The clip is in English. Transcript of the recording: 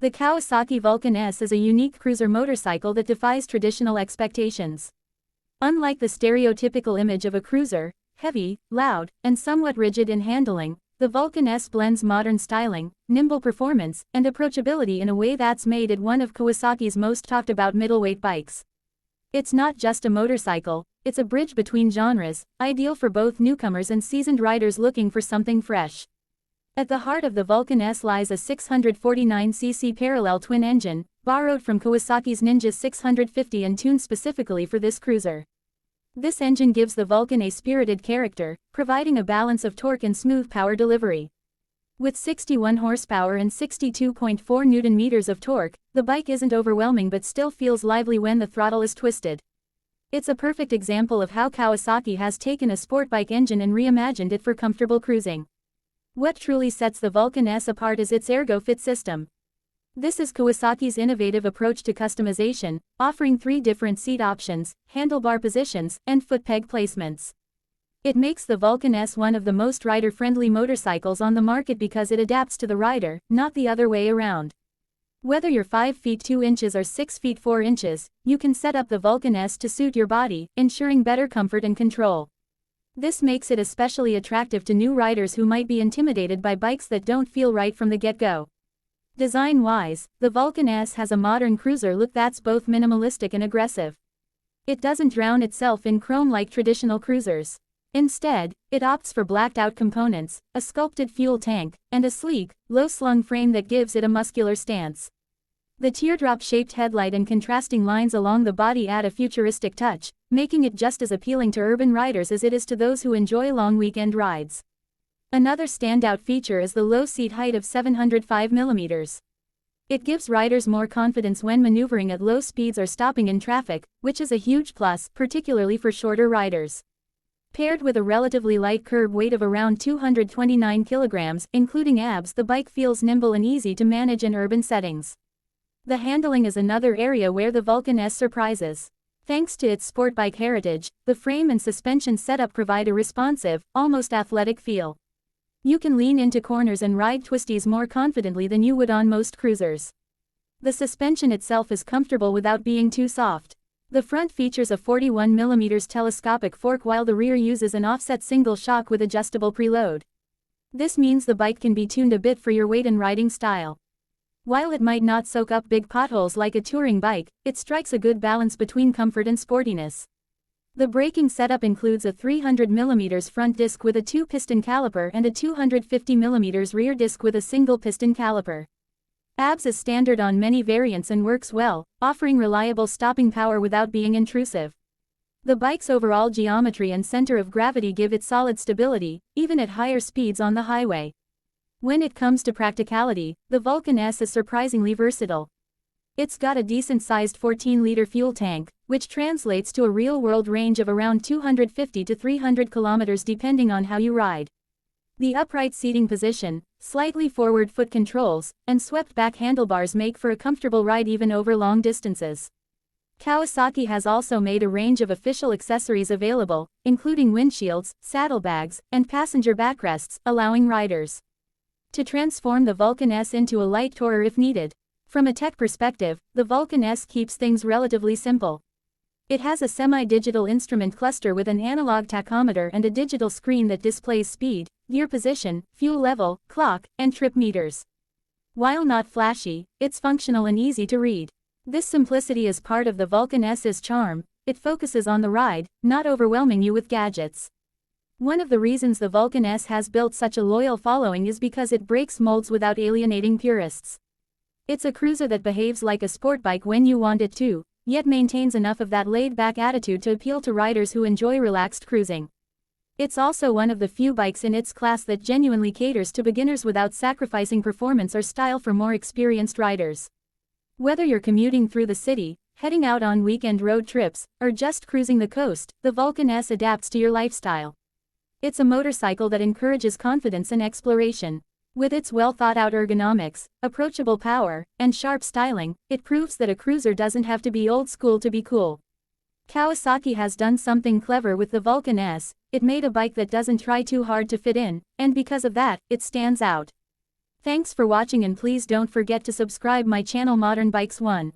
The Kawasaki Vulcan S is a unique cruiser motorcycle that defies traditional expectations. Unlike the stereotypical image of a cruiser, heavy, loud, and somewhat rigid in handling, the Vulcan S blends modern styling, nimble performance, and approachability in a way that's made it one of Kawasaki's most talked about middleweight bikes. It's not just a motorcycle, it's a bridge between genres, ideal for both newcomers and seasoned riders looking for something fresh. At the heart of the Vulcan S lies a 649cc parallel twin engine, borrowed from Kawasaki's Ninja 650 and tuned specifically for this cruiser. This engine gives the Vulcan a spirited character, providing a balance of torque and smooth power delivery. With 61 horsepower and 62.4 Nm of torque, the bike isn't overwhelming but still feels lively when the throttle is twisted. It's a perfect example of how Kawasaki has taken a sport bike engine and reimagined it for comfortable cruising. What truly sets the Vulcan S apart is its ERGO-FIT system. This is Kawasaki's innovative approach to customization, offering 3 different seat options, handlebar positions, and foot peg placements. It makes the Vulcan S one of the most rider-friendly motorcycles on the market because it adapts to the rider, not the other way around. Whether you're 5 feet 2 inches or 6 feet 4 inches, you can set up the Vulcan S to suit your body, ensuring better comfort and control. This makes it especially attractive to new riders who might be intimidated by bikes that don't feel right from the get-go. Design-wise, the Vulcan S has a modern cruiser look that's both minimalistic and aggressive. It doesn't drown itself in chrome like traditional cruisers. Instead, it opts for blacked-out components, a sculpted fuel tank, and a sleek, low-slung frame that gives it a muscular stance. The teardrop-shaped headlight and contrasting lines along the body add a futuristic touch, making it just as appealing to urban riders as it is to those who enjoy long weekend rides. Another standout feature is the low seat height of 705 mm. It gives riders more confidence when maneuvering at low speeds or stopping in traffic, which is a huge plus, particularly for shorter riders. Paired with a relatively light curb weight of around 229 kilograms, including abs, the bike feels nimble and easy to manage in urban settings. The handling is another area where the Vulcan S surprises. Thanks to its sport bike heritage, the frame and suspension setup provide a responsive, almost athletic feel. You can lean into corners and ride twisties more confidently than you would on most cruisers. The suspension itself is comfortable without being too soft. The front features a 41 mm telescopic fork while the rear uses an offset single shock with adjustable preload. This means the bike can be tuned a bit for your weight and riding style. While it might not soak up big potholes like a touring bike, it strikes a good balance between comfort and sportiness. The braking setup includes a 300 mm front disc with a 2-piston caliper and a 250 mm rear disc with a single piston caliper. ABS is standard on many variants and works well, offering reliable stopping power without being intrusive. The bike's overall geometry and center of gravity give it solid stability, even at higher speeds on the highway. When it comes to practicality, the Vulcan S is surprisingly versatile. It's got a decent-sized 14-liter fuel tank, which translates to a real-world range of around 250 to 300 kilometers depending on how you ride. The upright seating position, slightly forward foot controls, and swept-back handlebars make for a comfortable ride even over long distances. Kawasaki has also made a range of official accessories available, including windshields, saddlebags, and passenger backrests, allowing riders to transform the Vulcan S into a light tourer if needed. From a tech perspective, the Vulcan S keeps things relatively simple. It has a semi-digital instrument cluster with an analog tachometer and a digital screen that displays speed, gear position, fuel level, clock, and trip meters. While not flashy, it's functional and easy to read. This simplicity is part of the Vulcan S's charm. It focuses on the ride, not overwhelming you with gadgets. One of the reasons the Vulcan S has built such a loyal following is because it breaks molds without alienating purists. It's a cruiser that behaves like a sport bike when you want it to, yet maintains enough of that laid-back attitude to appeal to riders who enjoy relaxed cruising. It's also one of the few bikes in its class that genuinely caters to beginners without sacrificing performance or style for more experienced riders. Whether you're commuting through the city, heading out on weekend road trips, or just cruising the coast, the Vulcan S adapts to your lifestyle. It's a motorcycle that encourages confidence and exploration. With its well-thought-out ergonomics, approachable power, and sharp styling, it proves that a cruiser doesn't have to be old school to be cool. Kawasaki has done something clever with the Vulcan S. It made a bike that doesn't try too hard to fit in, and because of that, it stands out. Thanks for watching and please don't forget to subscribe my channel Modern Bikes 1.